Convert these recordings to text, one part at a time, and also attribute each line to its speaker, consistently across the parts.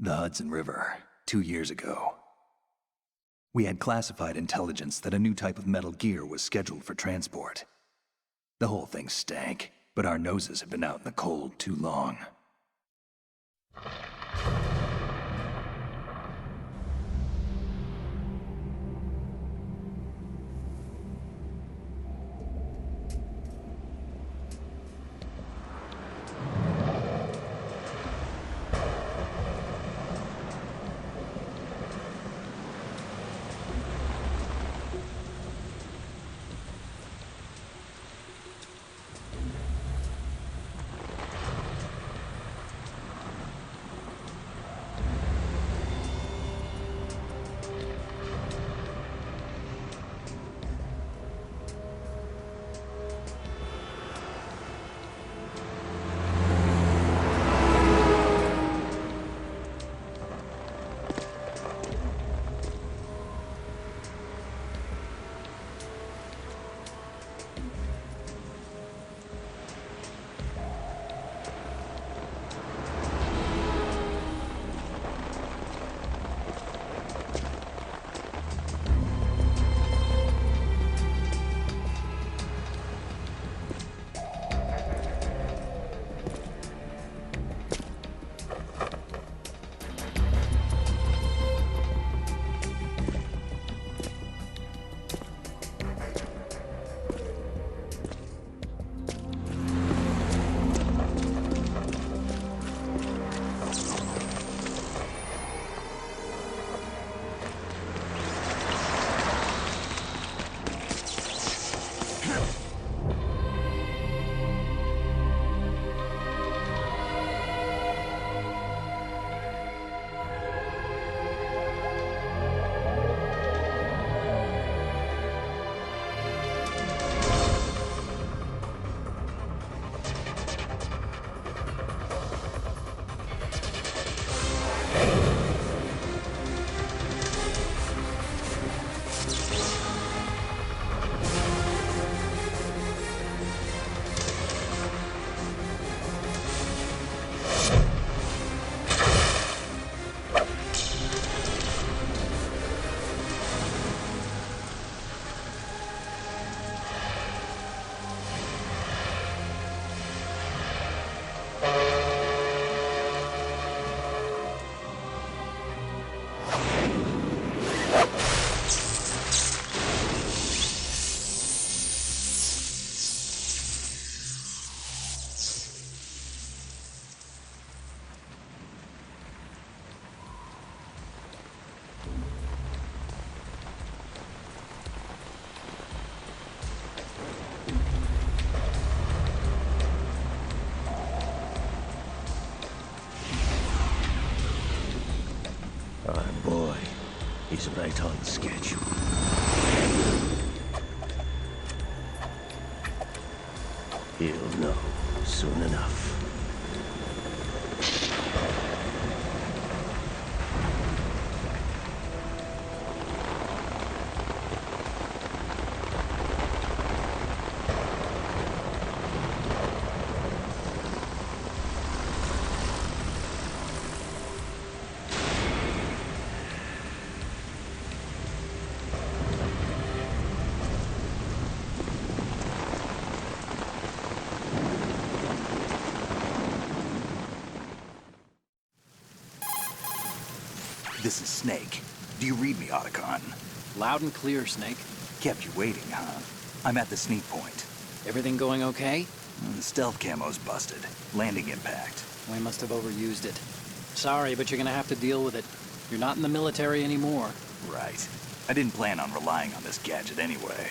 Speaker 1: The Hudson River, 2 years ago. We had classified intelligence that a new type of metal gear was scheduled for transport. The whole thing stank, but our noses had been out in the cold too long.
Speaker 2: He's right on schedule. He'll know soon enough.
Speaker 1: This is Snake. Do you read me, Otacon?
Speaker 3: Loud and clear, Snake.
Speaker 1: Kept you waiting, huh? I'm at the sneak point.
Speaker 3: Everything going okay?
Speaker 1: The stealth camo's busted. Landing impact.
Speaker 3: We must have overused it. Sorry, but you're gonna have to deal with it. You're not in the military anymore.
Speaker 1: Right. I didn't plan on relying on this gadget anyway.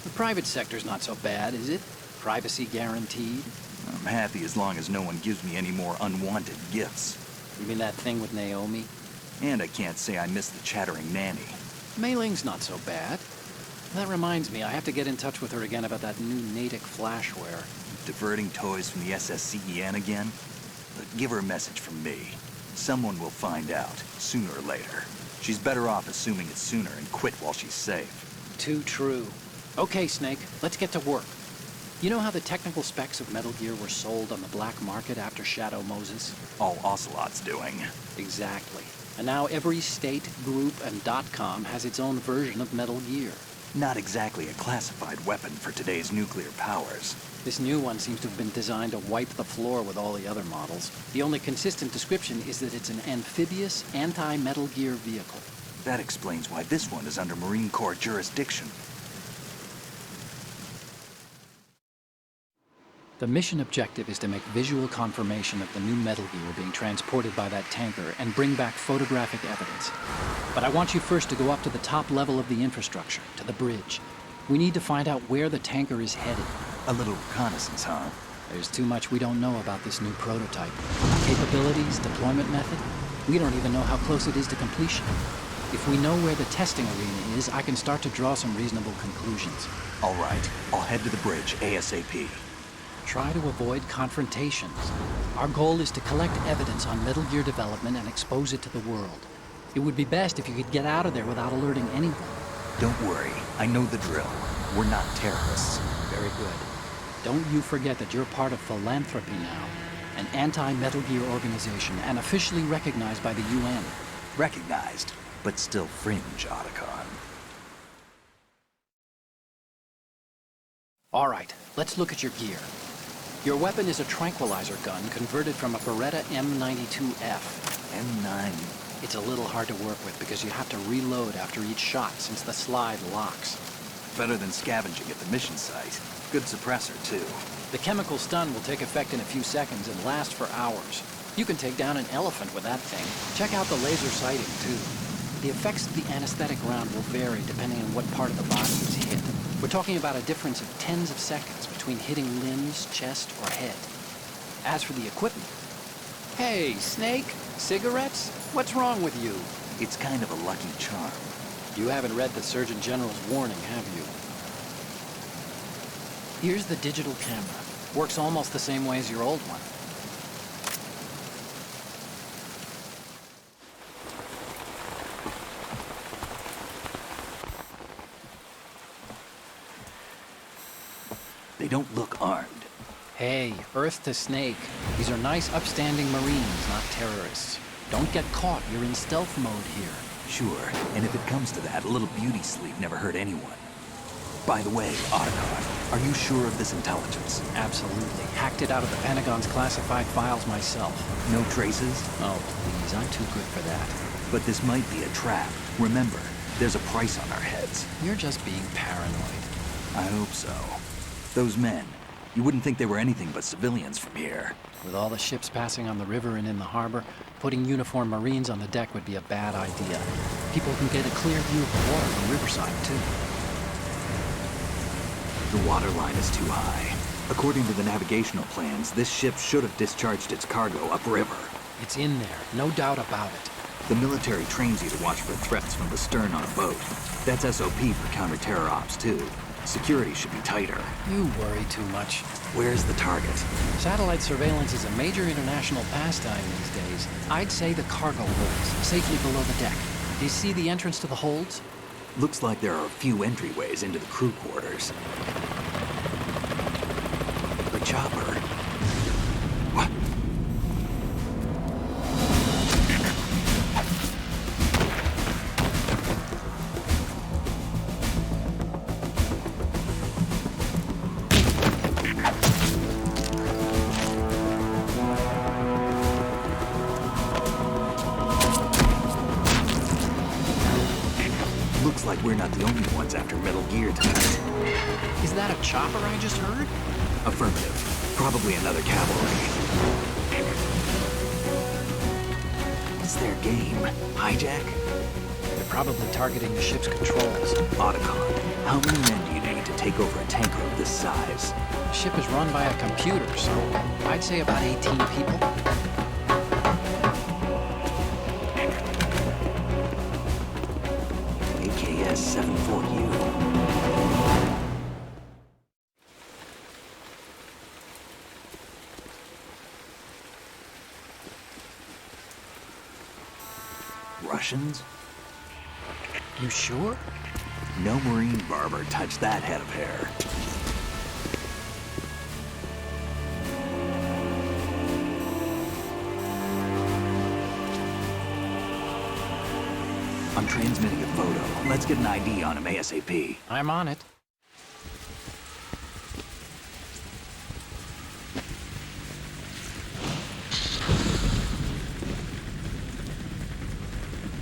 Speaker 3: The private sector's not so bad, is it? Privacy guaranteed?
Speaker 1: I'm happy as long as no one gives me any more unwanted gifts.
Speaker 3: You mean that thing with Naomi?
Speaker 1: And I can't say I miss the chattering nanny.
Speaker 3: Mei Ling's not so bad. That reminds me, I have to get in touch with her again about that new Natick flashware.
Speaker 1: Diverting toys from the SSCEN again? But give her a message from me. Someone will find out, sooner or later. She's better off assuming it's sooner and quit while she's safe.
Speaker 3: Too true. Okay, Snake, let's get to work. You know how the technical specs of Metal Gear were sold on the black market after Shadow Moses?
Speaker 1: All Ocelot's doing.
Speaker 3: Exactly. And now every state, group, and .com has its own version of Metal Gear.
Speaker 1: Not exactly a classified weapon for today's nuclear powers.
Speaker 3: This new one seems to have been designed to wipe the floor with all the other models. The only consistent description is that it's an amphibious, anti-Metal Gear vehicle.
Speaker 1: That explains why this one is under Marine Corps jurisdiction.
Speaker 3: The mission objective is to make visual confirmation of the new Metal Gear being transported by that tanker and bring back photographic evidence. But I want you first to go up to the top level of the infrastructure, to the bridge. We need to find out where the tanker is headed.
Speaker 1: A little reconnaissance, huh?
Speaker 3: There's too much we don't know about this new prototype. Capabilities, deployment method. We don't even know how close it is to completion. If we know where the testing arena is, I can start to draw some reasonable conclusions.
Speaker 1: All right, I'll head to the bridge ASAP.
Speaker 3: Try to avoid confrontations. Our goal is to collect evidence on Metal Gear development and expose it to the world. It would be best if you could get out of there without alerting anyone.
Speaker 1: Don't worry, I know the drill. We're not terrorists.
Speaker 3: Very good. Don't you forget that you're part of Philanthropy now, an anti-Metal Gear organization and officially recognized by the UN.
Speaker 1: Recognized, but still fringe, Otacon.
Speaker 3: All right, let's look at your gear. Your weapon is a tranquilizer gun converted from a Beretta M92F.
Speaker 1: M9.
Speaker 3: It's a little hard to work with because you have to reload after each shot since the slide locks.
Speaker 1: Better than scavenging at the mission site. Good suppressor, too.
Speaker 3: The chemical stun will take effect in a few seconds and last for hours. You can take down an elephant with that thing. Check out the laser sighting, too. The effects of the anesthetic round will vary depending on what part of the body is hit. We're talking about a difference of tens of seconds between hitting limbs, chest, or head. As for the equipment... Hey, Snake? Cigarettes? What's wrong with you?
Speaker 1: It's kind of a lucky charm.
Speaker 3: You haven't read the Surgeon General's warning, have you? Here's the digital camera. Works almost the same way as your old one.
Speaker 1: They don't look armed.
Speaker 3: Hey, Earth to Snake. These are nice, upstanding Marines, not terrorists. Don't get caught. You're in stealth mode here.
Speaker 1: Sure, and if it comes to that, a little beauty sleep never hurt anyone. By the way, Otacon, are you sure of this intelligence?
Speaker 3: Absolutely. Hacked it out of the Pentagon's classified files myself.
Speaker 1: No traces?
Speaker 3: Oh, please, I'm too good for that.
Speaker 1: But this might be a trap. Remember, there's a price on our heads.
Speaker 3: You're just being paranoid.
Speaker 1: I hope so. Those men, you wouldn't think they were anything but civilians from here.
Speaker 3: With all the ships passing on the river and in the harbor, putting uniformed Marines on the deck would be a bad idea. People can get a clear view of the water from Riverside, too.
Speaker 1: The water line is too high. According to the navigational plans, this ship should have discharged its cargo upriver.
Speaker 3: It's in there, no doubt about it.
Speaker 1: The military trains you to watch for threats from the stern on a boat. That's SOP for counter-terror ops, too. Security should be tighter.
Speaker 3: You worry too much.
Speaker 1: Where's the target?
Speaker 3: Satellite surveillance is a major international pastime these days. I'd say the cargo holds, safely below the deck. Do you see the entrance to the holds?
Speaker 1: Looks like there are a few entryways into the crew quarters. The chopper. What? Looks like we're not the only ones after Metal Gear tonight.
Speaker 3: Is that a chopper I just heard?
Speaker 1: Affirmative. Probably another cavalry. What's their game? Hijack?
Speaker 3: They're probably targeting the ship's controls.
Speaker 1: Otacon, how many men do you need to take over a tanker of this size?
Speaker 3: The ship is run by a computer, so I'd say about 18 people.
Speaker 1: AKS 74U. Russians?
Speaker 3: You sure?
Speaker 1: No Marine barber touched that head of hair. transmitting a photo. Let's get an ID on him ASAP.
Speaker 3: I'm on it.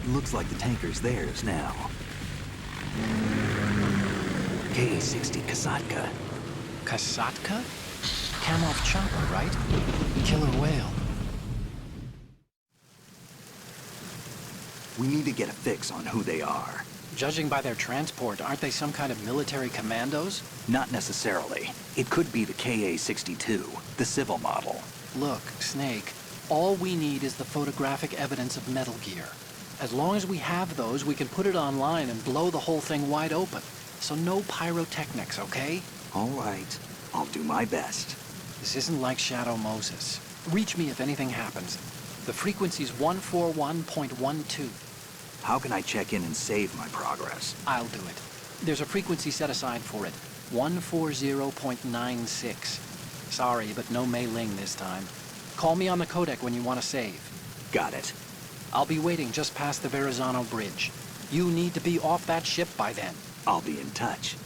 Speaker 1: Looks like the tanker's theirs now. KA-60 Kasatka.
Speaker 3: Kasatka? Kamov chopper, right? Killer whale.
Speaker 1: We need to get a fix on who they are.
Speaker 3: Judging by their transport, aren't they some kind of military commandos?
Speaker 1: Not necessarily. It could be the KA-62, the civil model.
Speaker 3: Look, Snake, all we need is the photographic evidence of Metal Gear. As long as we have those, we can put it online and blow the whole thing wide open. So no pyrotechnics, okay?
Speaker 1: All right. I'll do my best.
Speaker 3: This isn't like Shadow Moses. Reach me if anything happens. The frequency's 141.12.
Speaker 1: How can I check in and save my progress?
Speaker 3: I'll do it. There's a frequency set aside for it. 140.96. Sorry, but no Mei Ling this time. Call me on the codec when you want to save.
Speaker 1: Got it.
Speaker 3: I'll be waiting just past the Verrazano Bridge. You need to be off that ship by then.
Speaker 1: I'll be in touch.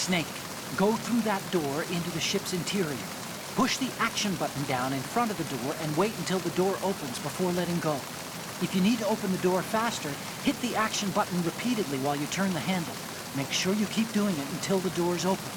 Speaker 4: Snake, go through that door into the ship's interior. Push the action button down in front of the door and wait until the door opens before letting go. If you need to open the door faster, hit the action button repeatedly while you turn the handle. Make sure you keep doing it until the door's open.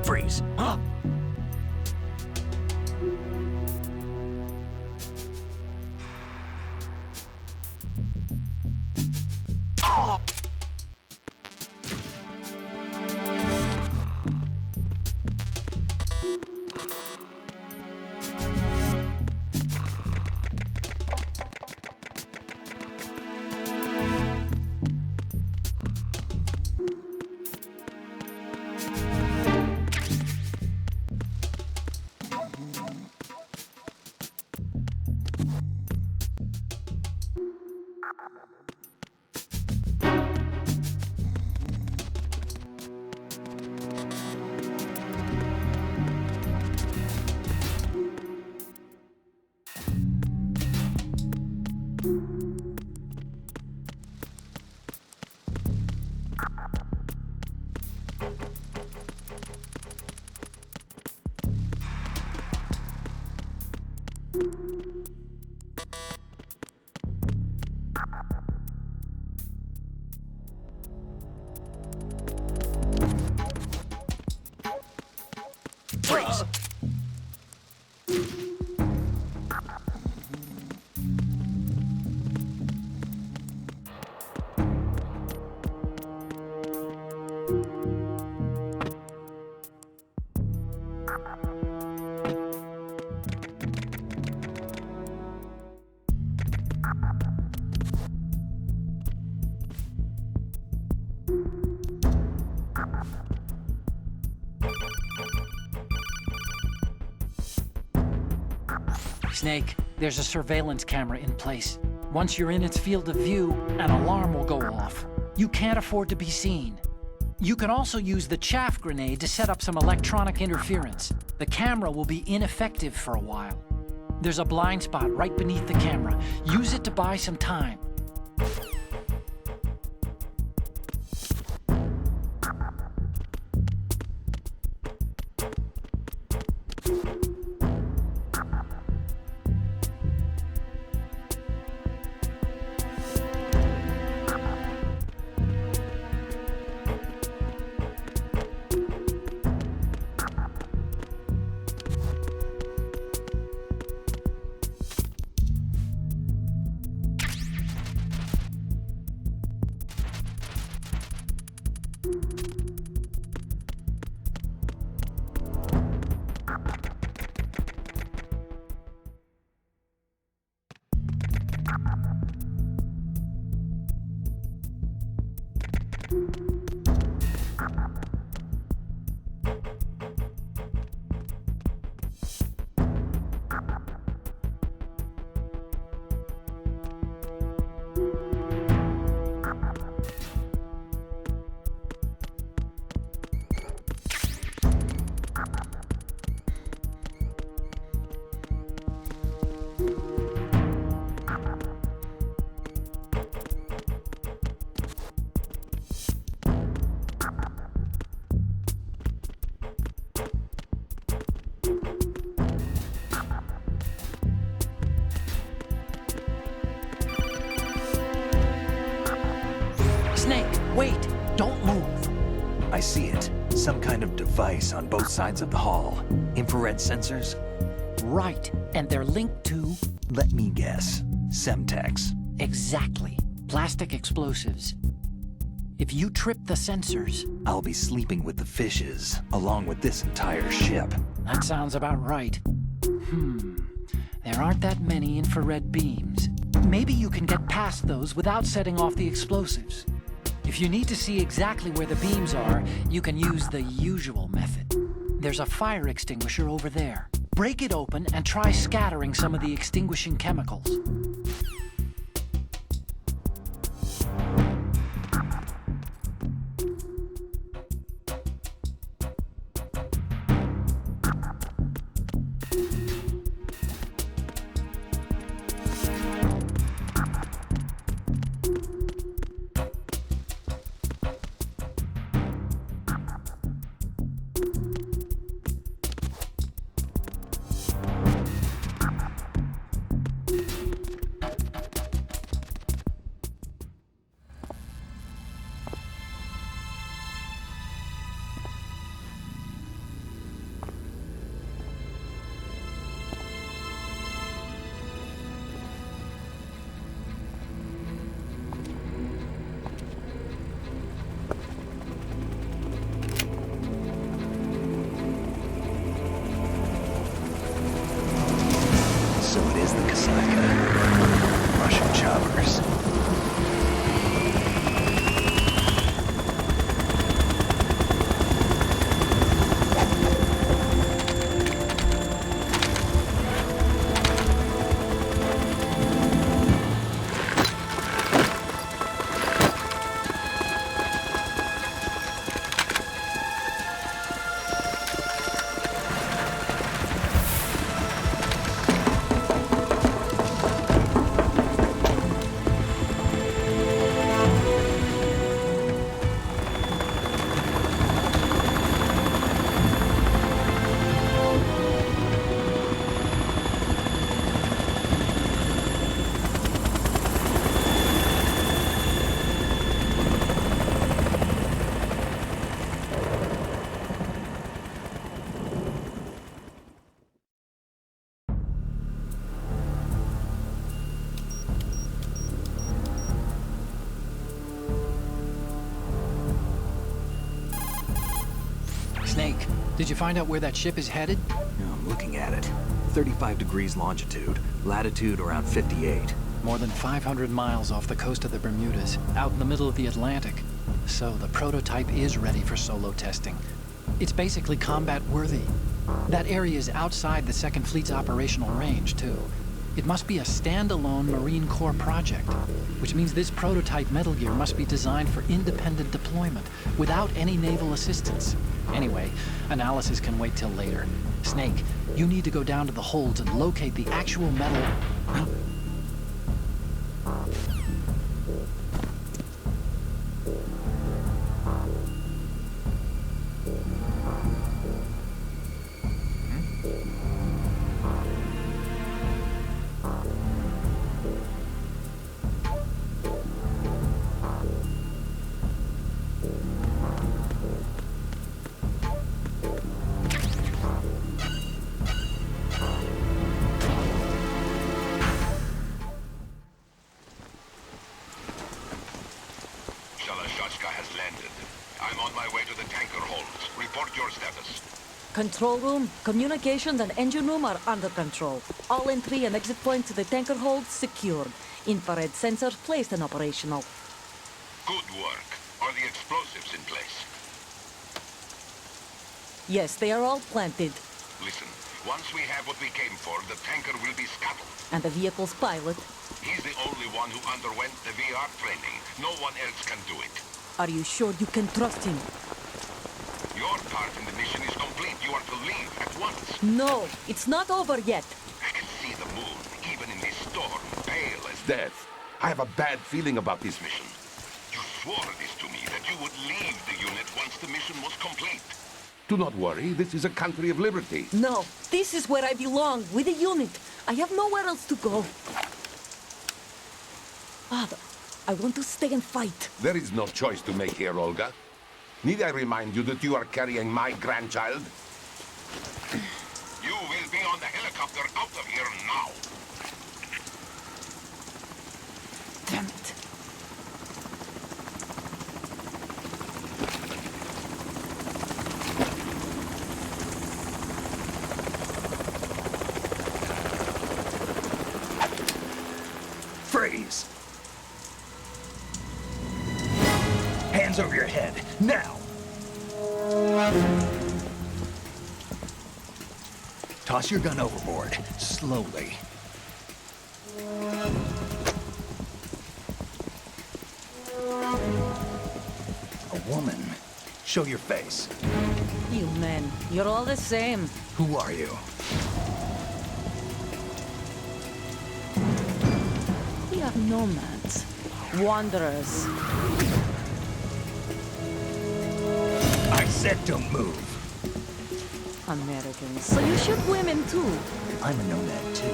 Speaker 2: Freeze. Freeze.
Speaker 4: Snake, there's a surveillance camera in place. Once you're in its field of view, an alarm will go off. You can't afford to be seen. You can also use the chaff grenade to set up some electronic interference. The camera will be ineffective for a while. There's a blind spot right beneath the camera. Use it to buy some time. Wait! Don't move!
Speaker 1: I see it. Some kind of device on both sides of the hall. Infrared sensors?
Speaker 4: Right, and they're linked to...
Speaker 1: Let me guess. Semtex.
Speaker 4: Exactly. Plastic explosives. If you trip the sensors...
Speaker 1: I'll be sleeping with the fishes, along with this entire ship.
Speaker 4: That sounds about right. There aren't that many infrared beams. Maybe you can get past those without setting off the explosives. If you need to see exactly where the beams are, you can use the usual method. There's a fire extinguisher over there. Break it open and try scattering some of the extinguishing chemicals.
Speaker 1: like Russian choppers.
Speaker 3: Snake, did you find out where that ship is headed?
Speaker 2: Yeah, I'm looking at it. 35 degrees longitude, latitude around 58.
Speaker 3: More than 500 miles off the coast of the Bermudas, out in the middle of the Atlantic. So the prototype is ready for solo testing. It's basically combat-worthy. That area is outside the Second Fleet's operational range, too. It must be a standalone Marine Corps project, which means this prototype Metal Gear must be designed for independent deployment, without any naval assistance. Anyway, analysis can wait till later. Snake, you need to go down to the holds and locate the actual metal...
Speaker 5: has landed. I'm on my way to the tanker holds. Report your status.
Speaker 6: Control room, communications and engine room are under control. All entry and exit points to the tanker holds secured. Infrared sensors placed and operational.
Speaker 5: Good work. Are the explosives in place?
Speaker 6: Yes, they are all planted.
Speaker 5: Listen, once we have what we came for, the tanker will be scuttled.
Speaker 6: And the vehicle's pilot?
Speaker 5: He's the only one who underwent the VR training. No one else can do it.
Speaker 6: Are you sure you can trust him?
Speaker 5: Your part in the mission is complete. You are to leave at once.
Speaker 6: No, it's not over yet.
Speaker 5: I can see the moon, even in this storm, pale as death. I have a bad feeling about this mission. You swore this to me, that you would leave the unit once the mission was complete. Do not worry, this is a country of liberty.
Speaker 6: No, this is where I belong, with the unit. I have nowhere else to go. Father, I want to stay and fight.
Speaker 5: There is no choice to make here, Olga. Need I remind you that you are carrying my grandchild? You will be on the helicopter out of here now.
Speaker 6: Damn it.
Speaker 1: Freeze! Hands over your head, now! Toss your gun overboard, slowly. A woman. Show your face.
Speaker 6: You men, you're all the same.
Speaker 1: Who are you?
Speaker 6: We are nomads. Wanderers.
Speaker 1: I said don't move.
Speaker 6: Americans. So you shoot women too.
Speaker 1: I'm a nomad too.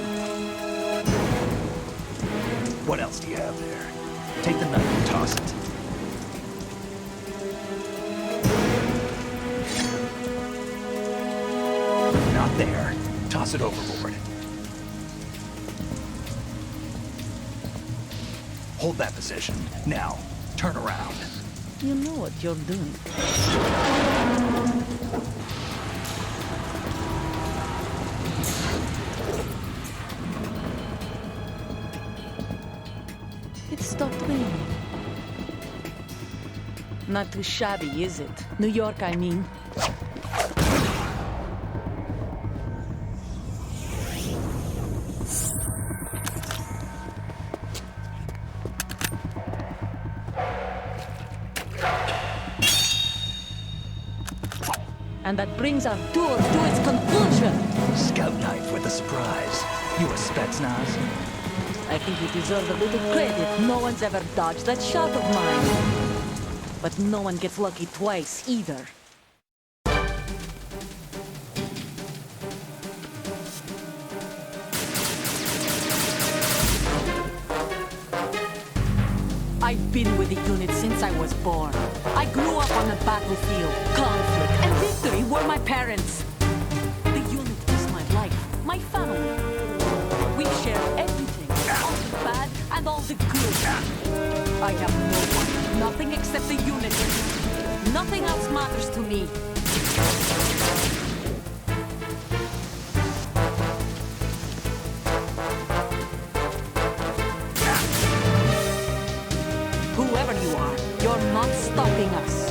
Speaker 1: What else do you have there? Take the knife and toss it. Not there. Toss it overboard. Hold that position. Now, turn around.
Speaker 6: You know what you're doing. stopped raining. Not too shabby, is it? New York, I mean. And that brings our tour to its conclusion.
Speaker 1: Scout knife with a surprise. You a Spetsnaz?
Speaker 6: I think you deserve a little credit. No one's ever dodged that shot of mine. But no one gets lucky twice, either. I've been with the unit since I was born. I grew up on the battlefield. Conflict and victory were my parents. The unit is my life, my family. We share everything, all the bad and all the good. I have no one, nothing except the unit. Nothing else matters to me. Whoever you are, you're not stopping us.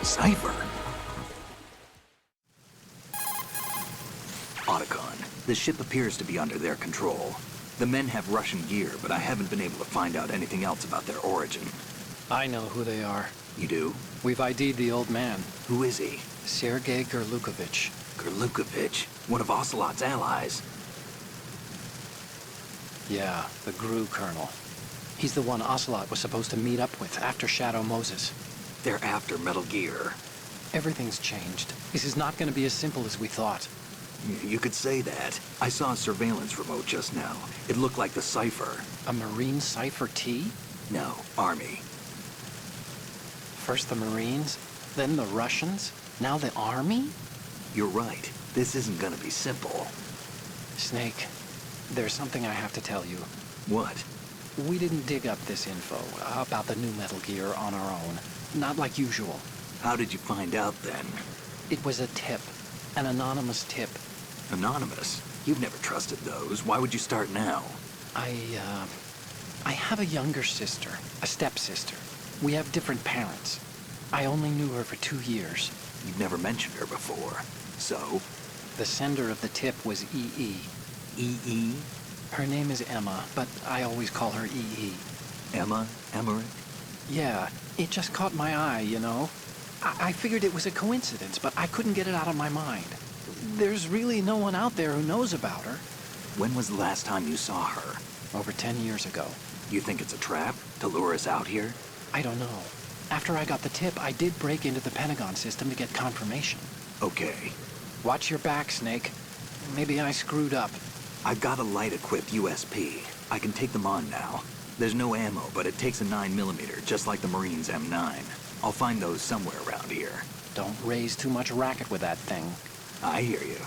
Speaker 2: Cipher? Otacon, the ship appears to be under their control. The men have Russian gear, but I haven't been able to find out anything else about their origin.
Speaker 3: I know who they are.
Speaker 2: You do?
Speaker 3: We've ID'd the old man,
Speaker 2: Who is he?
Speaker 3: Sergei Gerlukovich.
Speaker 2: Gerlukovich, one of Ocelot's allies.
Speaker 3: Yeah, the GRU colonel. He's the one Ocelot was supposed to meet up with after Shadow Moses.
Speaker 2: They're after Metal Gear.
Speaker 3: Everything's changed. This is not going to be as simple as we thought.
Speaker 2: You could say that. I saw a surveillance remote just now. It looked like the Cipher.
Speaker 3: A Marine Cipher T?
Speaker 2: No, Army.
Speaker 3: First the Marines, then the Russians, now the Army?
Speaker 2: You're right. This isn't gonna be simple.
Speaker 3: Snake, there's something I have to tell you.
Speaker 2: What?
Speaker 3: We didn't dig up this info about the new Metal Gear on our own. Not like usual.
Speaker 2: How did you find out then?
Speaker 3: It was a tip. An anonymous tip.
Speaker 2: Anonymous? You've never trusted those. Why would you start now?
Speaker 3: I have a younger sister, a stepsister. We have different parents. I only knew her for 2 years.
Speaker 2: You've never mentioned her before. So?
Speaker 3: The sender of the tip was EE.
Speaker 2: EE?
Speaker 3: Her name is Emma, but I always call her EE.
Speaker 2: Emma? Emmerich?
Speaker 3: Yeah, it just caught my eye, you know? I figured it was a coincidence, but I couldn't get it out of my mind. There's really no one out there who knows about her.
Speaker 2: When was the last time you saw her?
Speaker 3: Over 10 years ago.
Speaker 2: You think it's a trap? To lure us out here?
Speaker 3: I don't know. After I got the tip, I did break into the Pentagon system to get confirmation.
Speaker 2: Okay.
Speaker 3: Watch your back, Snake. Maybe I screwed up.
Speaker 2: I've got a light-equipped USP. I can take them on now. There's no ammo, but it takes a 9mm, just like the Marines' M9. I'll find those somewhere around here.
Speaker 3: Don't raise too much racket with that thing.
Speaker 2: I hear you.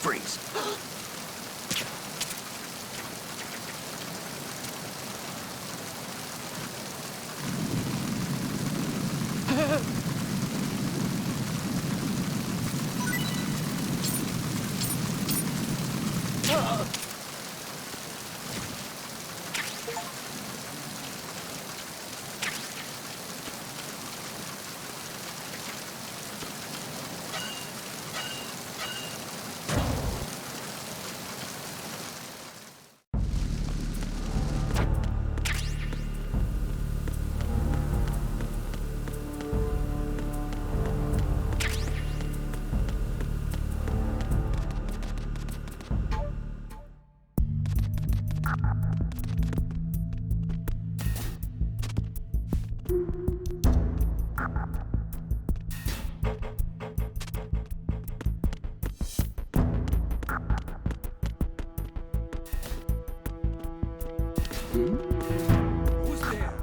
Speaker 2: Freeze.
Speaker 7: Who's there?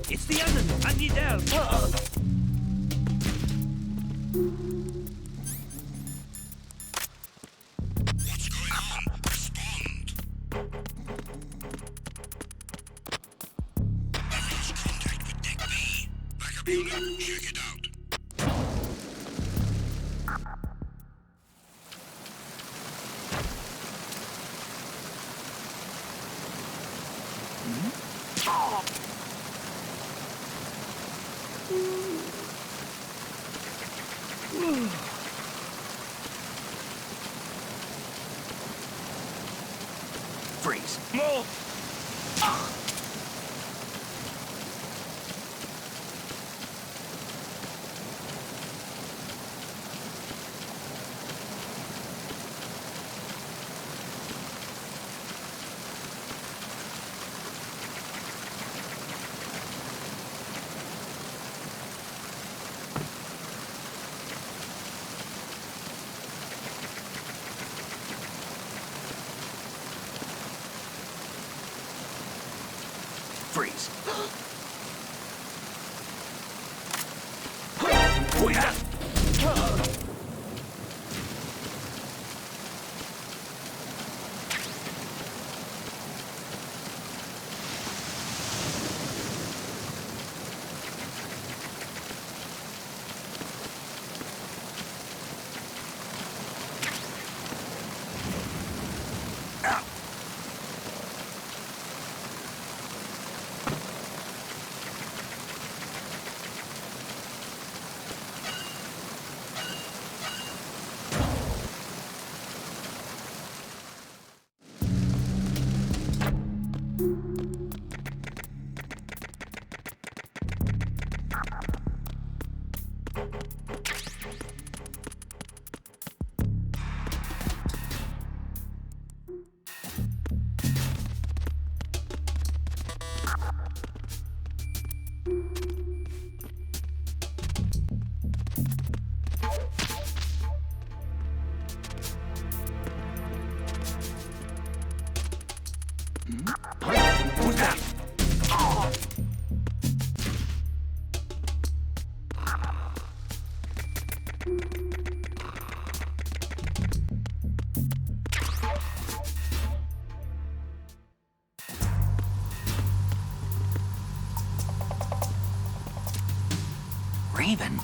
Speaker 7: It's the enemy! I need help!
Speaker 5: What's going on? Respond! I've lost contact with Deck B. Backup unit, check it out.
Speaker 2: Freeze.
Speaker 7: Move!
Speaker 2: Freeze.
Speaker 7: Who's that?
Speaker 2: Raven.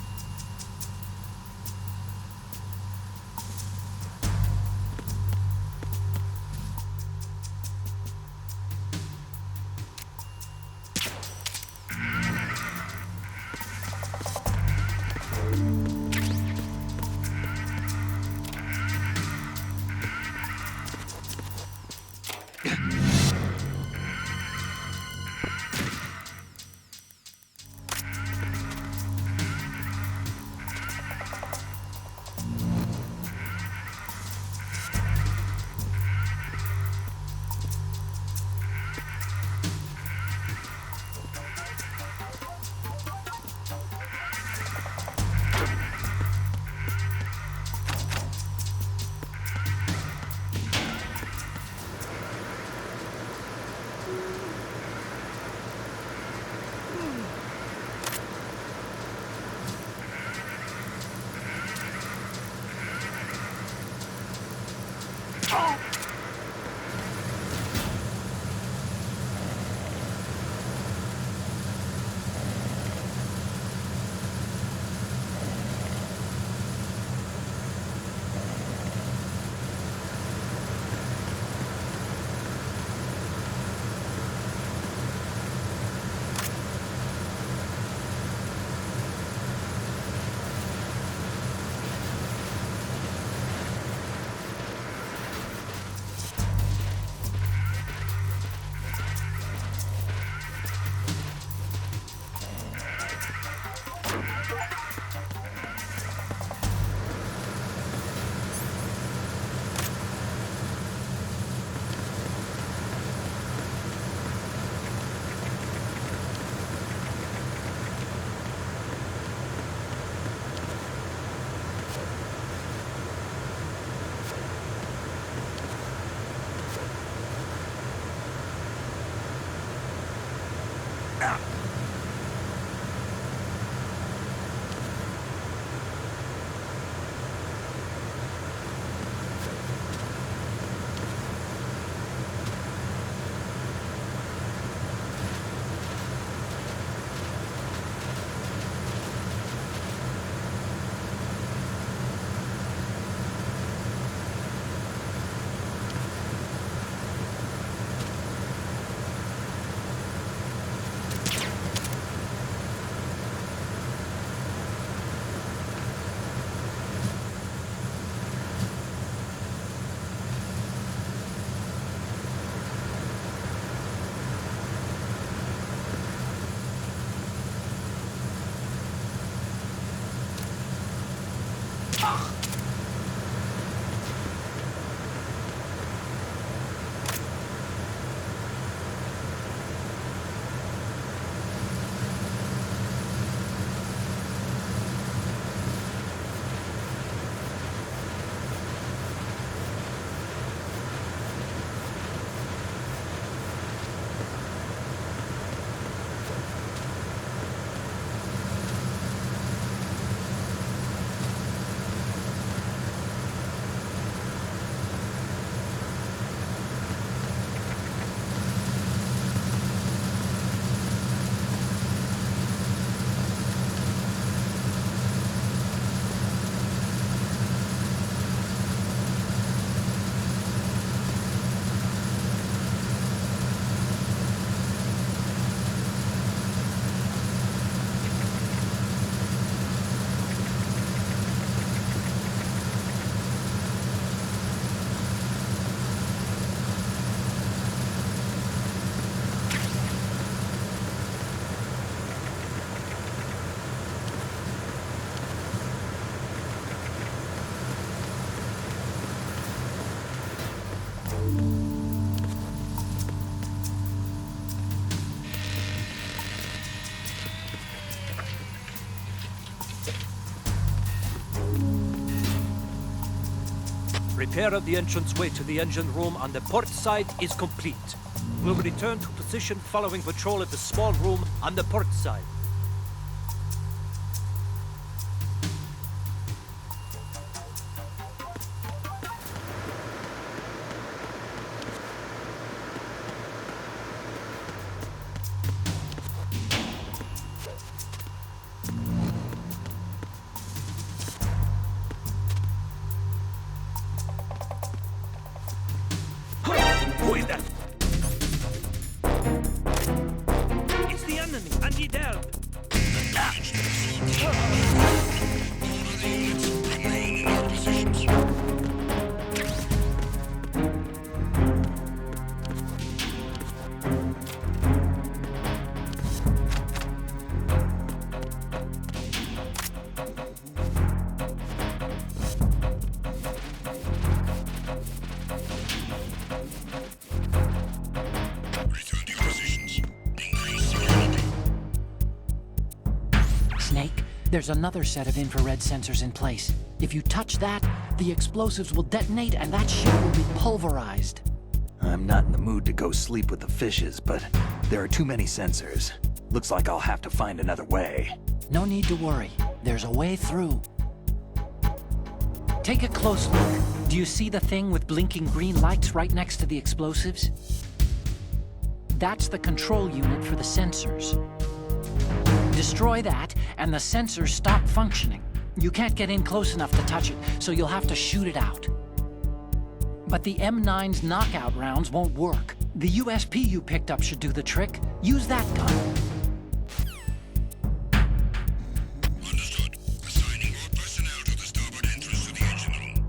Speaker 7: Repair of the entranceway to the engine room on the port side is complete. We'll return to position following patrol of the small room on the port side. Who is that? It's the enemy. I need help.
Speaker 4: Snake, there's another set of infrared sensors in place. If you touch that, the explosives will detonate and that ship will be pulverized.
Speaker 1: I'm not in the mood to go sleep with the fishes, but there are too many sensors. Looks like I'll have to find another way.
Speaker 4: No need to worry. There's a way through. Take a close look. Do you see the thing with blinking green lights right next to the explosives? That's the control unit for the sensors. Destroy that, and the sensors stop functioning. You can't get in close enough to touch it, so you'll have to shoot it out. But the M9's knockout rounds won't work. The USP you picked up should do the trick. Use that gun.
Speaker 8: Understood. Assigning more personnel to the starboard entrance to the engine room.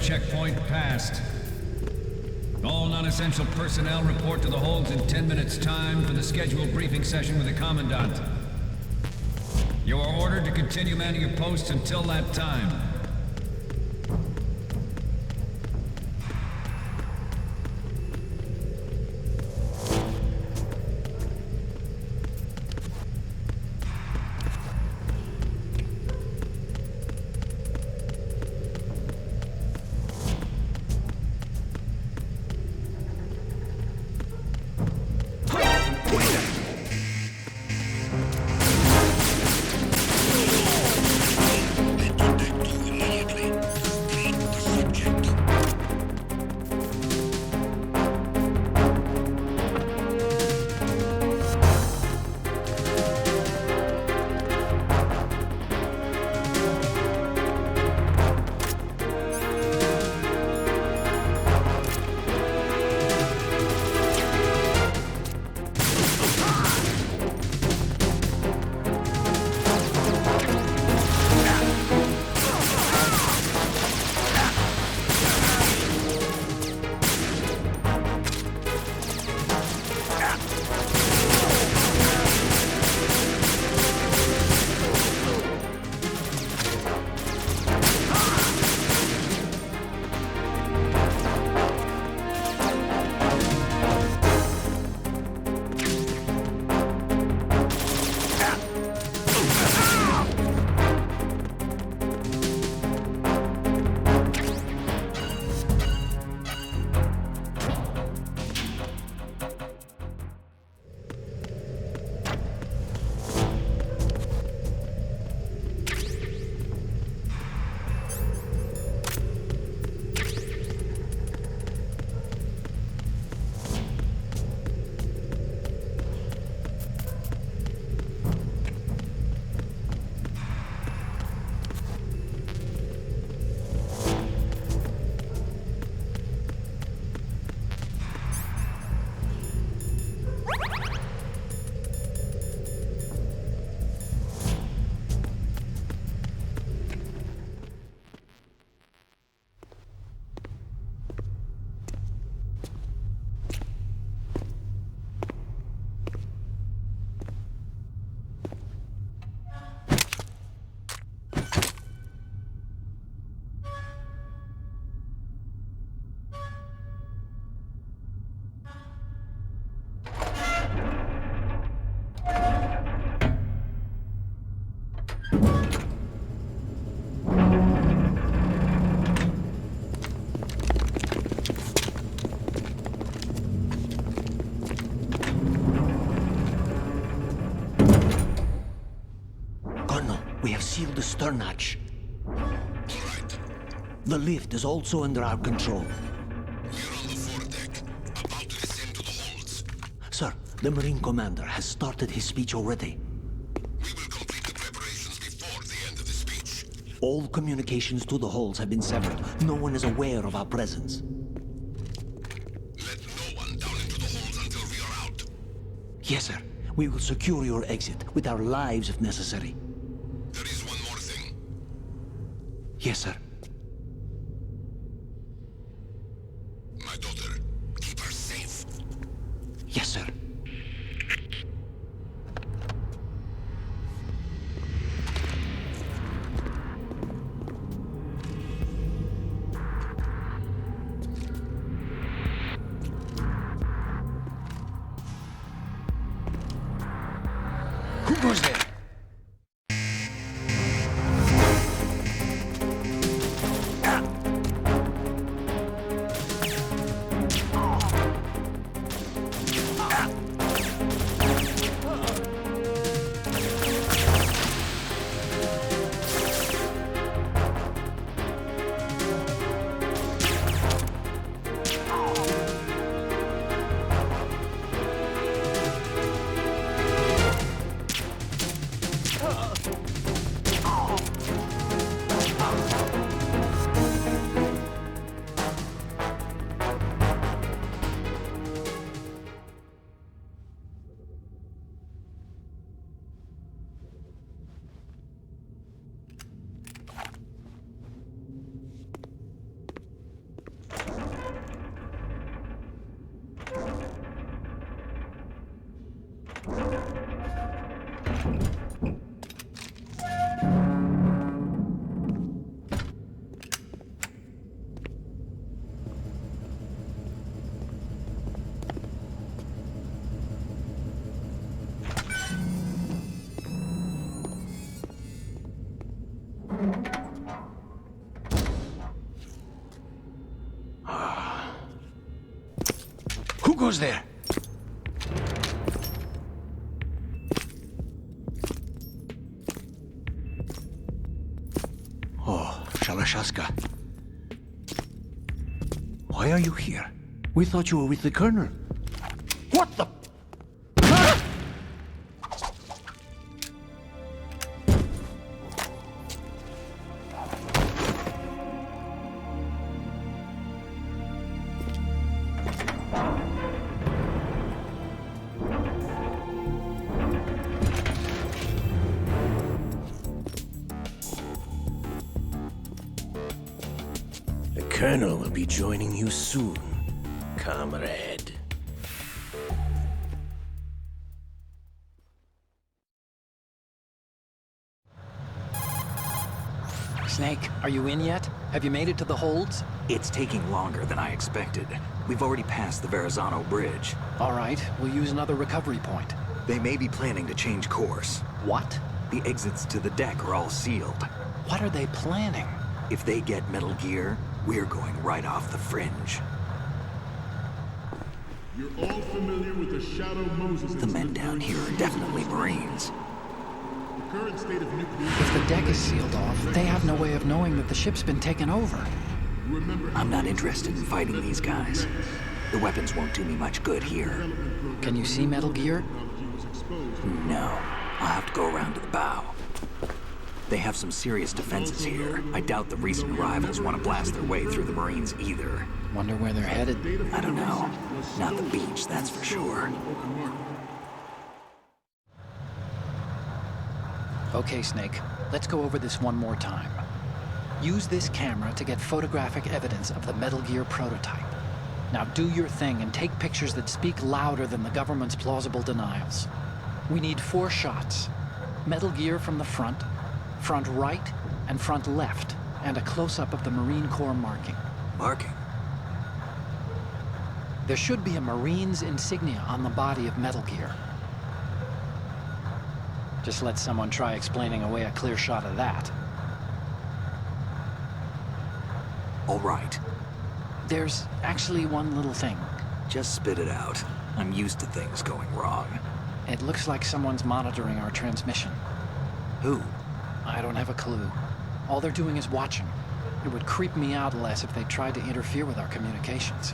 Speaker 9: first checkpoint passed. All non-essential personnel report to the holds in 10 minutes' time for the scheduled briefing session with the Commandant. You are ordered to continue manning your posts until that time.
Speaker 10: Seal the stern hatch. The lift is also under our control.
Speaker 8: We're on the foredeck, about to descend to the holds.
Speaker 10: Sir, the Marine Commander has started his speech already.
Speaker 8: We will complete the preparations before the end of the speech.
Speaker 10: All communications to the holds have been severed. No one is aware of our presence.
Speaker 8: Let no one down into the holds until we are out.
Speaker 10: Yes, sir. We will secure your exit with our lives if necessary.
Speaker 8: There is one more thing.
Speaker 10: Yes, sir.
Speaker 8: My daughter, keep her safe.
Speaker 10: Yes, sir.
Speaker 3: Who goes there?
Speaker 10: Who goes there? Oh, Shalashaska. Why are you here? We thought you were with the Colonel. What the?
Speaker 11: The Colonel will be joining you soon, comrade.
Speaker 3: Snake, are you in yet? Have you made it to the holds?
Speaker 2: It's taking longer than I expected. We've already passed the Verrazano Bridge.
Speaker 3: All right, we'll use another recovery point.
Speaker 2: They may be planning to change course.
Speaker 3: What?
Speaker 2: The exits to the deck are all sealed.
Speaker 3: What are they planning?
Speaker 2: If they get Metal Gear, we're going right off the fringe.
Speaker 12: You're all familiar with the Shadow Moses.
Speaker 2: The men down here are definitely Marines.
Speaker 12: The current state of nuclear...
Speaker 3: If the deck is sealed off, they have no way of knowing that the ship's been taken over.
Speaker 2: I'm not interested in fighting these guys. The weapons won't do me much good here.
Speaker 3: Can you see Metal Gear?
Speaker 2: No. I'll have to go around to the bow. They have some serious defenses here. I doubt the recent arrivals want to blast their way through the Marines either.
Speaker 3: Wonder where they're headed?
Speaker 2: I don't know. Not the beach, that's for sure.
Speaker 3: Okay, Snake. Let's go over this one more time. Use this camera to get photographic evidence of the Metal Gear prototype. Now do your thing and take pictures that speak louder than the government's plausible denials. We need 4 shots. Metal Gear from the front right, and front left, and a close-up of the Marine Corps marking.
Speaker 2: Marking?
Speaker 3: There should be a Marine's insignia on the body of Metal Gear. Just let someone try explaining away a clear shot of that.
Speaker 2: All right.
Speaker 3: There's actually one little thing.
Speaker 2: Just spit it out. I'm used to things going wrong.
Speaker 3: It looks like someone's monitoring our transmission.
Speaker 2: Who?
Speaker 3: I don't have a clue. All they're doing is watching. It would creep me out less if they tried to interfere with our communications.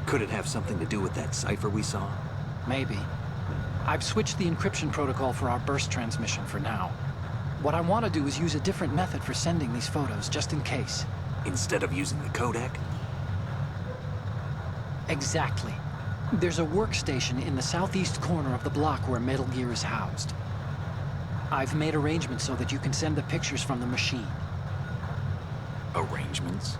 Speaker 2: Could it have something to do with that cipher we saw?
Speaker 3: Maybe. I've switched the encryption protocol for our burst transmission for now. What I want to do is use a different method for sending these photos, just in case.
Speaker 2: Instead of using the codec?
Speaker 3: Exactly. There's a workstation in the southeast corner of the block where Metal Gear is housed. I've made arrangements so that you can send the pictures from the machine.
Speaker 2: Arrangements?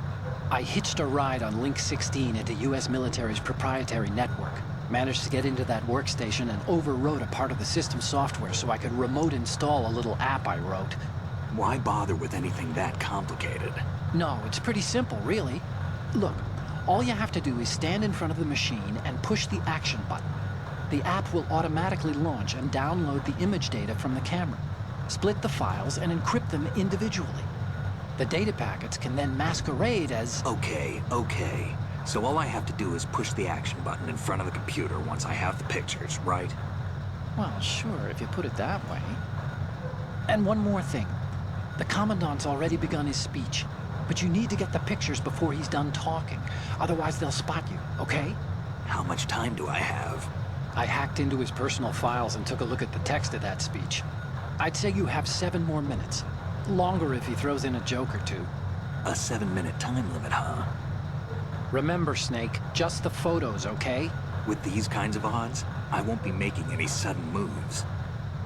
Speaker 3: I hitched a ride on Link 16 into U.S. military's proprietary network. Managed to get into that workstation and overwrote a part of the system software so I could remote install a little app I wrote.
Speaker 2: Why bother with anything that complicated?
Speaker 3: No, it's pretty simple, really. Look, all you have to do is stand in front of the machine and push the action button. The app will automatically launch and download the image data from the camera, split the files, and encrypt them individually. The data packets can then masquerade as...
Speaker 2: Okay. So all I have to do is push the action button in front of the computer once I have the pictures, right?
Speaker 3: Well, sure, if you put it that way. And one more thing. The Commandant's already begun his speech, but you need to get the pictures before he's done talking. Otherwise, they'll spot you, okay?
Speaker 2: How much time do I have?
Speaker 3: I hacked into his personal files and took a look at the text of that speech. I'd say you have 7 more minutes. Longer if he throws in a joke or two.
Speaker 2: A 7-minute time limit, huh?
Speaker 3: Remember, Snake, just the photos, okay?
Speaker 2: With these kinds of odds, I won't be making any sudden moves.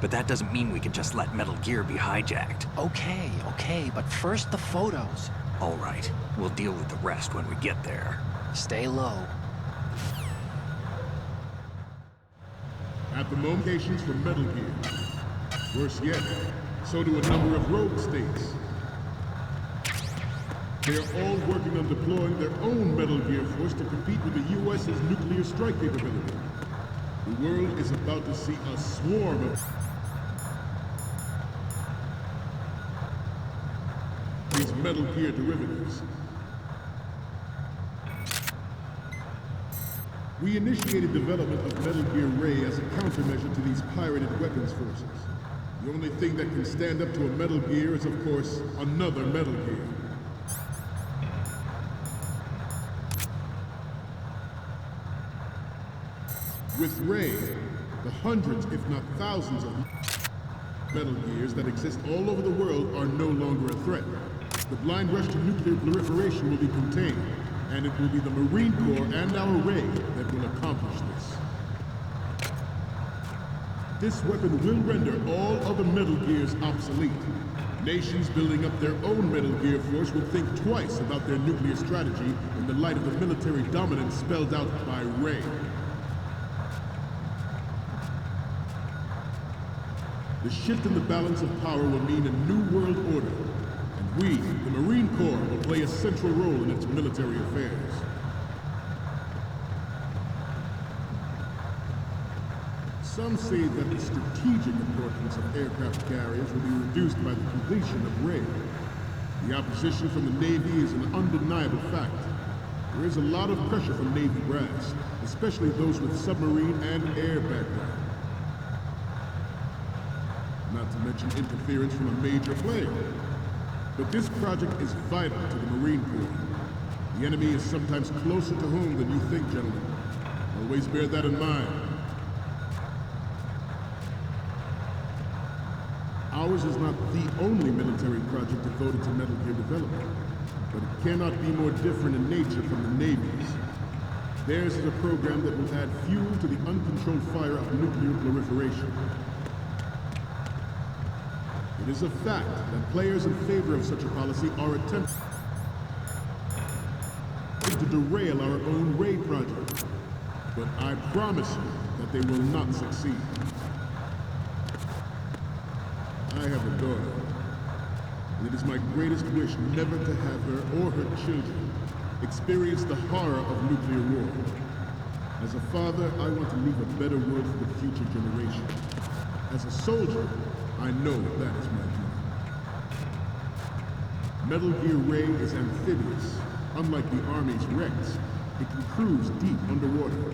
Speaker 2: But that doesn't mean we can just let Metal Gear be hijacked.
Speaker 3: Okay, but first the photos.
Speaker 2: All right, we'll deal with the rest when we get there.
Speaker 3: Stay low.
Speaker 12: At the locations for Metal Gear. Worse yet, so do a number of rogue states. They are all working on deploying their own Metal Gear force to compete with the US's nuclear strike capability. The world is about to see a swarm of these Metal Gear derivatives. We initiated development of Metal Gear Ray as a countermeasure to these pirated weapons forces. The only thing that can stand up to a Metal Gear is, of course, another Metal Gear. With Ray, the hundreds, if not thousands of Metal Gears that exist all over the world are no longer a threat. The blind rush to nuclear proliferation will be contained, and it will be the Marine Corps and our Ray that will accomplish this. This weapon will render all other Metal Gears obsolete. Nations building up their own Metal Gear force will think twice about their nuclear strategy in the light of the military dominance spelled out by Ray. The shift in the balance of power will mean a new world order, and we, the Marine Corps, will play a central role in its military affairs. Some say that the strategic importance of aircraft carriers will be reduced by the completion of Ray. The opposition from the Navy is an undeniable fact. There is a lot of pressure from Navy brass, especially those with submarine and air background. Not to mention interference from a major player. But this project is vital to the Marine Corps. The enemy is sometimes closer to home than you think, gentlemen. Always bear that in mind. Ours is not the only military project devoted to Metal Gear development, but it cannot be more different in nature from the Navy's. Theirs is a program that will add fuel to the uncontrolled fire of nuclear proliferation. It is a fact that players in favor of such a policy are attempting to derail our own Ray project. But I promise you that they will not succeed. I have a daughter, and it is my greatest wish never to have her or her children experience the horror of nuclear war. As a father, I want to leave a better world for the future generation. As a soldier, I know that is my duty. Metal Gear Ray is amphibious. Unlike the Army's Rex, it can cruise deep underwater,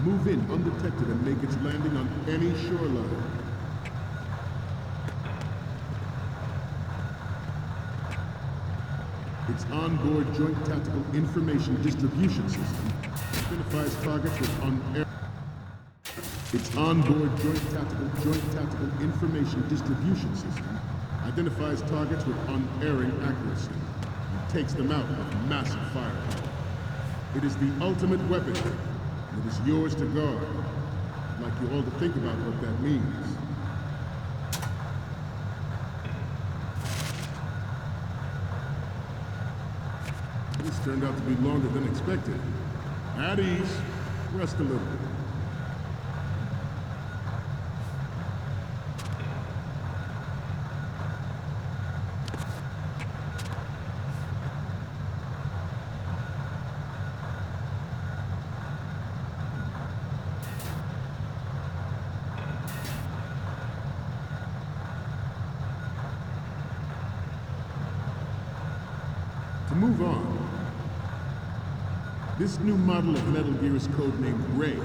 Speaker 12: move in undetected and make its landing on any shoreline. Its onboard Joint Tactical Information Distribution System identifies targets with Its onboard Joint Tactical Information Distribution System identifies targets with unerring accuracy and takes them out with massive firepower. It is the ultimate weapon, and it is yours to guard. I'd like you all to think about what that means. This turned out to be longer than expected. At ease, rest a little. To move on, this new model of Metal Gear is codenamed Ray,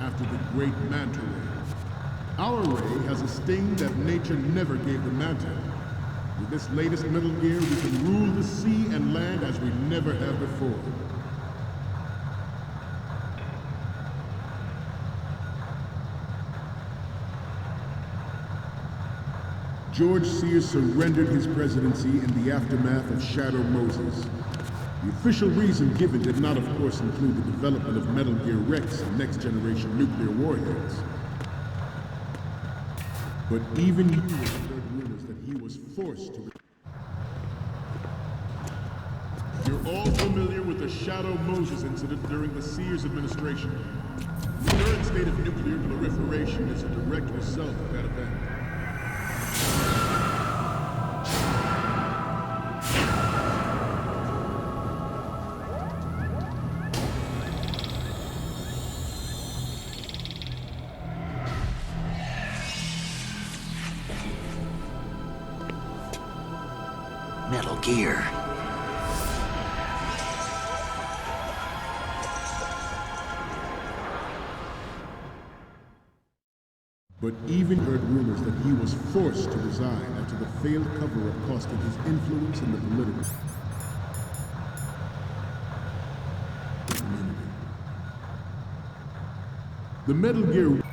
Speaker 12: after the great Manta Ray. Our Ray has a sting that nature never gave the Manta. With this latest Metal Gear, we can rule the sea and land as we never have before. George Sears surrendered his presidency in the aftermath of Shadow Moses. The official reason given did not, of course, include the development of Metal Gear Rex and next-generation nuclear warheads. But even you heard rumors that he was forced to... You're all familiar with the Shadow Moses incident during the Sears administration. The current state of nuclear proliferation is a direct result of that event.
Speaker 2: Metal Gear.
Speaker 12: But even heard rumors that he was forced to resign after the failed cover-up costing his influence in the political community. The Metal Gear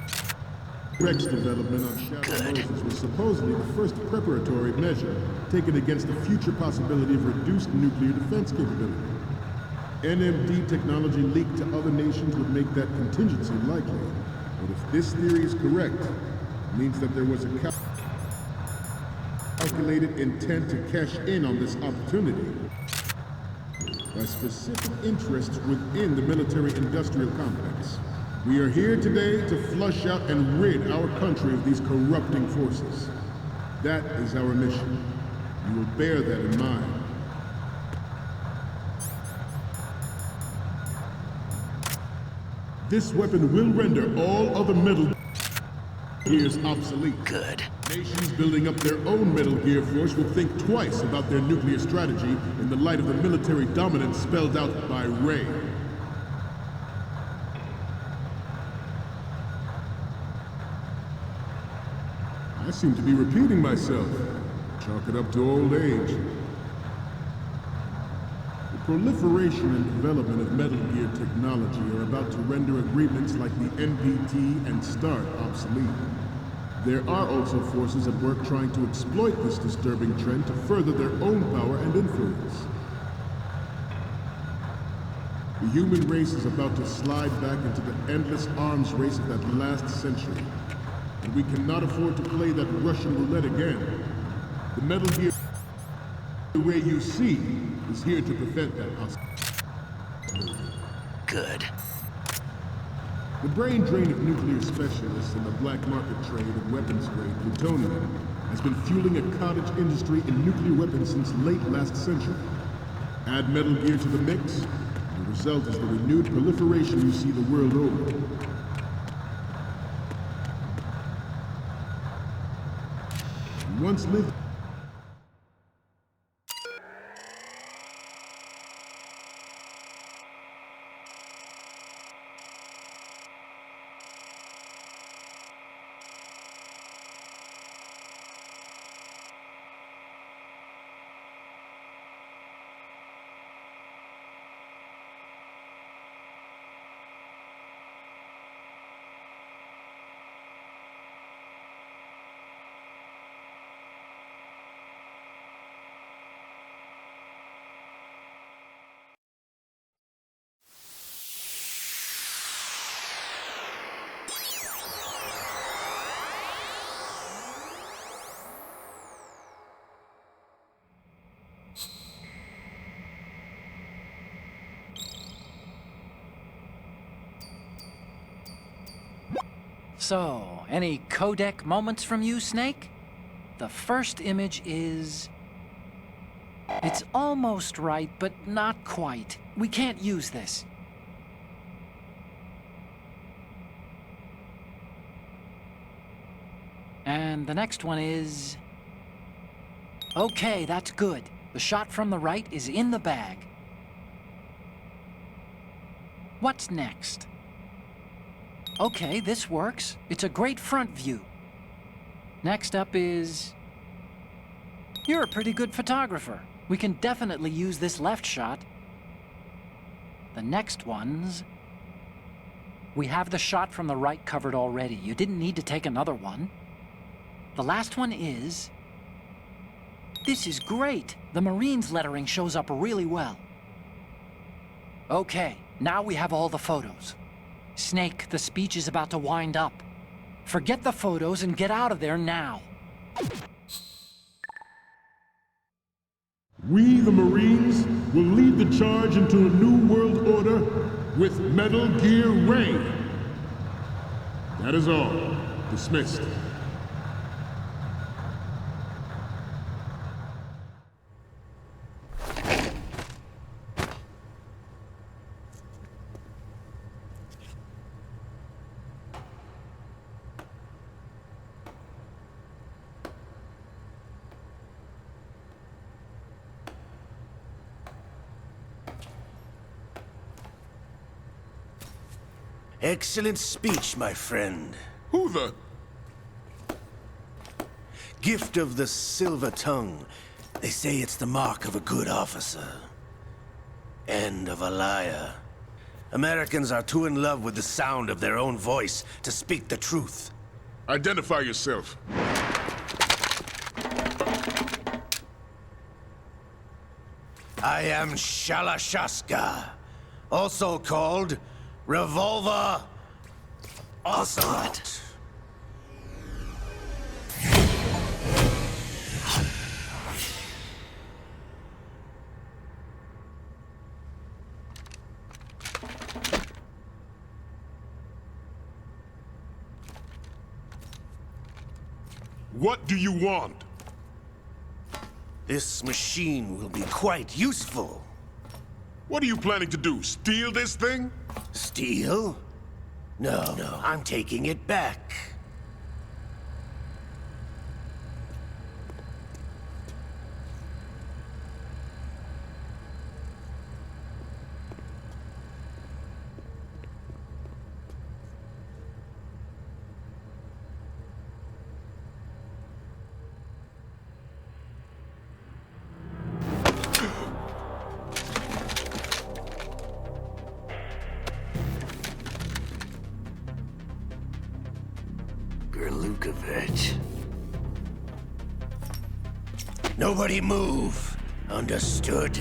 Speaker 12: RTX development on Shadow Moses was supposedly the first preparatory measure taken against the future possibility of reduced nuclear defense capability. NMD technology leaked to other nations would make that contingency likely. But if this theory is correct, it means that there was a calculated intent to cash in on this opportunity by specific interests within the military-industrial complex. We are here today to flush out and rid our country of these corrupting forces. That is our mission. You will bear that in mind. This weapon will render all other Metal Gears obsolete.
Speaker 2: Good.
Speaker 12: Nations building up their own Metal Gear force will think twice about their nuclear strategy in the light of the military dominance spelled out by Ray. I seem to be repeating myself. Chalk it up to old age. The proliferation and development of Metal Gear technology are about to render agreements like the NPT and START obsolete. There are also forces at work trying to exploit this disturbing trend to further their own power and influence. The human race is about to slide back into the endless arms race of that last century. And we cannot afford to play that Russian roulette again. The Metal Gear Ray you see is here to prevent that possibility.
Speaker 2: Good.
Speaker 12: The brain drain of nuclear specialists and the black market trade of weapons-grade plutonium has been fueling a cottage industry in nuclear weapons since late last century. Add Metal Gear to the mix, and the result is the renewed proliferation you see the world over. Once lived.
Speaker 4: So, any codec moments from you, Snake? The first image is... It's almost right, but not quite. We can't use this. And the next one is... Okay, that's good. The shot from the right is in the bag. What's next? Okay, this works. It's a great front view. Next up is... You're a pretty good photographer. We can definitely use this left shot. The next one's... We have the shot from the right covered already. You didn't need to take another one. The last one is... This is great. The Marines lettering shows up really well. Okay, now we have all the photos. Snake, the speech is about to wind up. Forget the photos and get out of there now.
Speaker 12: We, the Marines, will lead the charge into a new world order with Metal Gear Ray. That is all. Dismissed.
Speaker 11: Excellent speech, my friend.
Speaker 12: Who the...
Speaker 11: Gift of the silver tongue. They say it's the mark of a good officer. And of a liar. Americans are too in love with the sound of their own voice to speak the truth.
Speaker 12: Identify yourself.
Speaker 11: I am Shalashaska, also called Revolver Ocelot.
Speaker 12: What do you want?
Speaker 11: This machine will be quite useful.
Speaker 12: What are you planning to do? Steal this thing?
Speaker 11: Steal? No, I'm taking it back. Nobody move. Understood?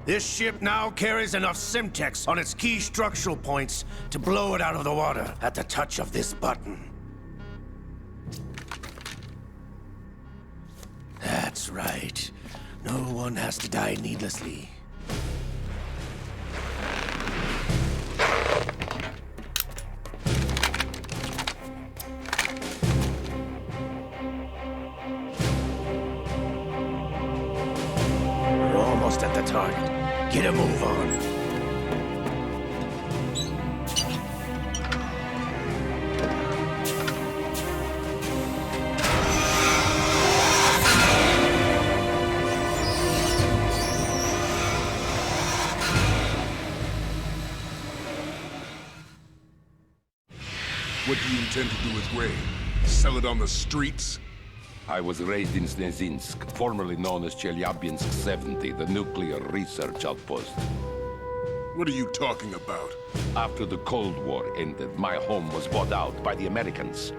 Speaker 11: This ship now carries enough Simtex on its key structural points to blow it out of the water at the touch of this button. That's right. No one has to die needlessly. We're almost at the target. Get a move on.
Speaker 12: What do you intend to do with Ray? Sell it on the streets?
Speaker 5: I was raised in Snezinsk, formerly known as Chelyabinsk 70, the nuclear research outpost.
Speaker 12: What are you talking about?
Speaker 5: After the Cold War ended, my home was bought out by the Americans.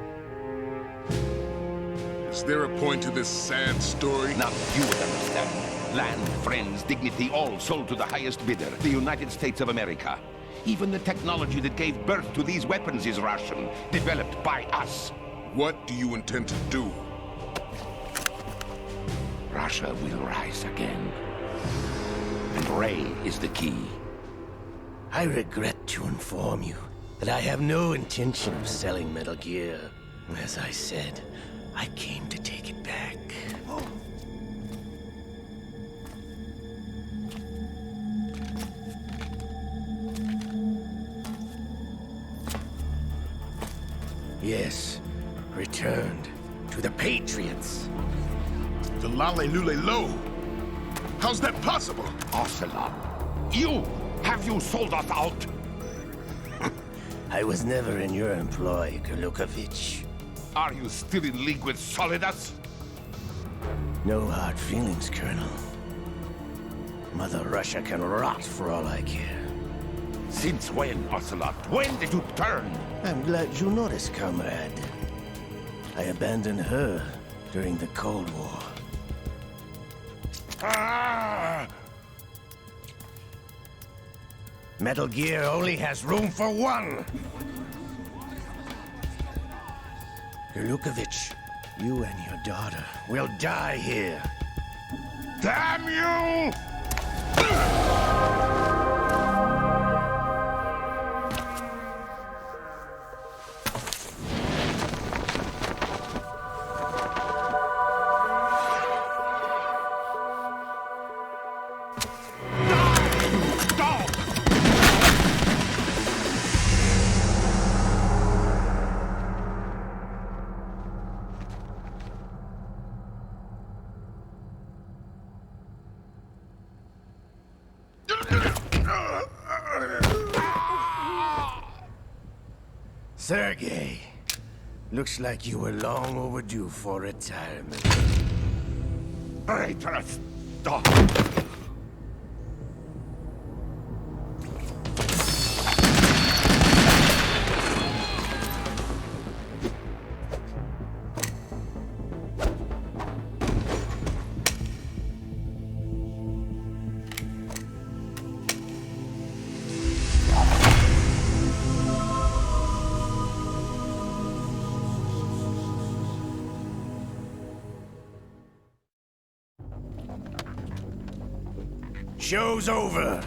Speaker 12: Is there a point to this sad story?
Speaker 5: Now you would understand. Land, friends, dignity, all sold to the highest bidder, the United States of America. Even the technology that gave birth to these weapons is Russian, developed by us.
Speaker 12: What do you intend to do?
Speaker 5: Russia will rise again. And Ray is the key.
Speaker 11: I regret to inform you that I have no intention of selling Metal Gear. As I said, I came to take it back. Yes, returned to the Patriots.
Speaker 12: The Lale Lule Lo? How's that possible?
Speaker 5: Ocelot, have you sold us out?
Speaker 11: I was never in your employ, Gurlukovich.
Speaker 5: Are you still in league with Solidus?
Speaker 11: No hard feelings, Colonel. Mother Russia can rot for all I care.
Speaker 5: Since when, Ocelot? When did you turn?
Speaker 11: I'm glad you noticed, comrade. I abandoned her during the Cold War.
Speaker 5: Ah!
Speaker 11: Metal Gear only has room for one! Gurlukovich, you and your daughter will die here.
Speaker 5: Damn you!
Speaker 11: Sergei, looks like you were long overdue for retirement.
Speaker 5: Traitors! Stop!
Speaker 11: Show's over.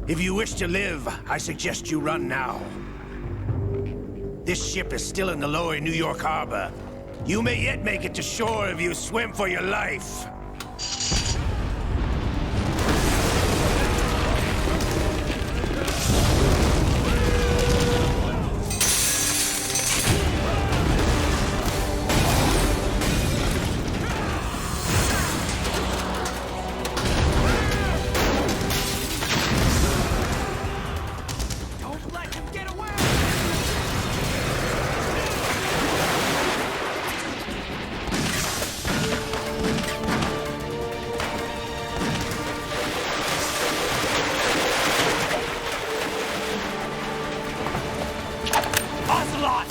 Speaker 11: If you wish to live, I suggest you run now. This ship is still in the lower New York harbor. You may yet make it to shore if you swim for your life.
Speaker 7: Ocelot!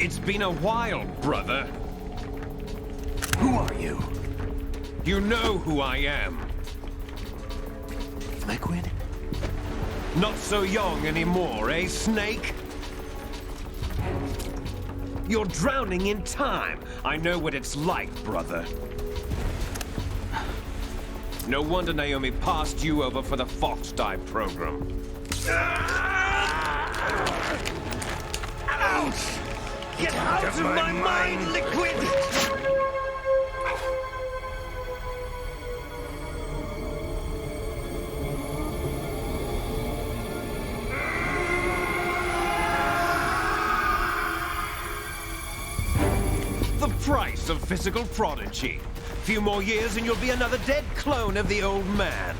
Speaker 13: It's been a while, brother.
Speaker 1: Who are you?
Speaker 13: You know who I am.
Speaker 1: Liquid?
Speaker 13: Not so young anymore, eh, Snake? You're drowning in time. I know what it's like, brother. No wonder Naomi passed you over for the Fox Dive program.
Speaker 11: Ouch! Get out of my mind, Liquid!
Speaker 13: The price of physical prodigy. Few more years and you'll be another dead clone of the old man.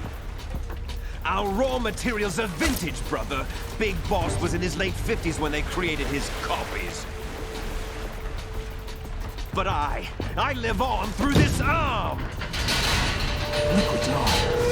Speaker 13: Our raw materials are vintage, brother. Big Boss was in his late 50s when they created his copies. But I live on through this arm!
Speaker 1: Liquid's on.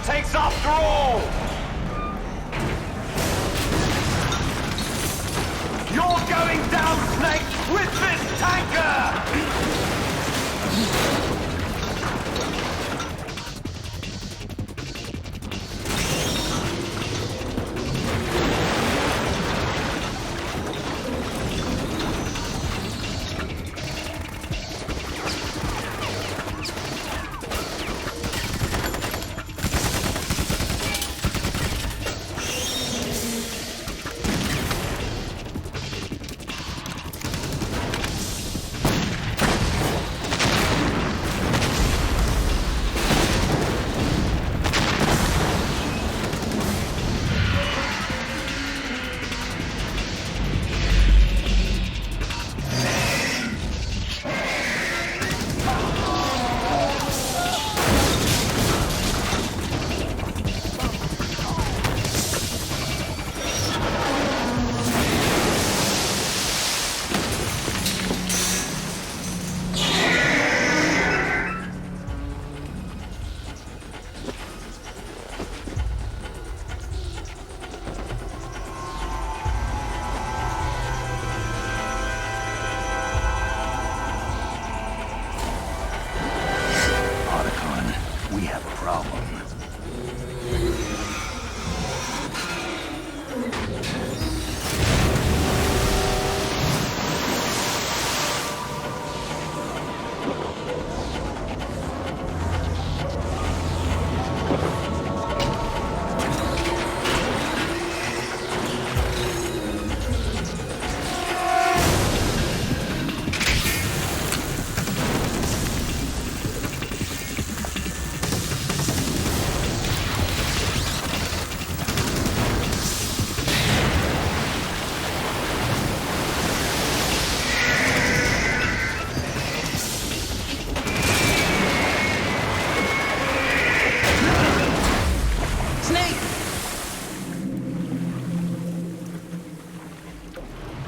Speaker 13: Takes after all! You're going down, Snake, with this tanker!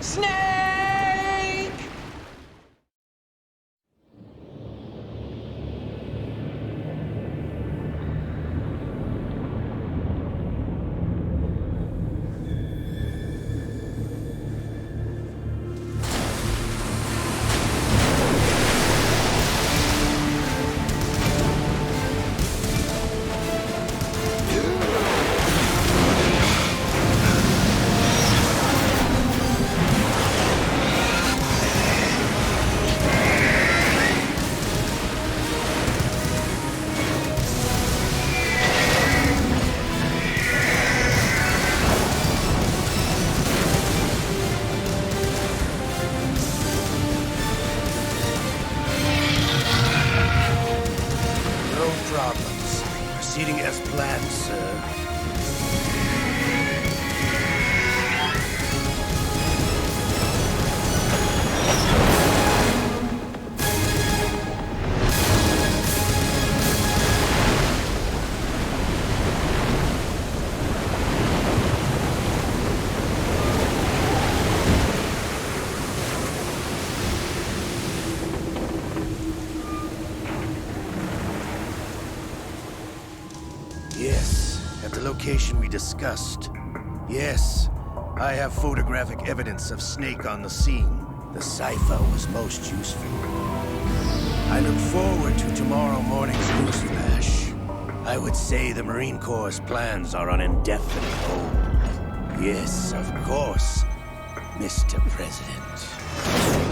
Speaker 14: Snake!
Speaker 11: Proceeding as planned, sir. Yes, at the location we discussed. Yes, I have photographic evidence of Snake on the scene. The cipher was most useful. I look forward to tomorrow morning's news flash. I would say the Marine Corps' plans are on indefinite hold. Yes, of course, Mr. President.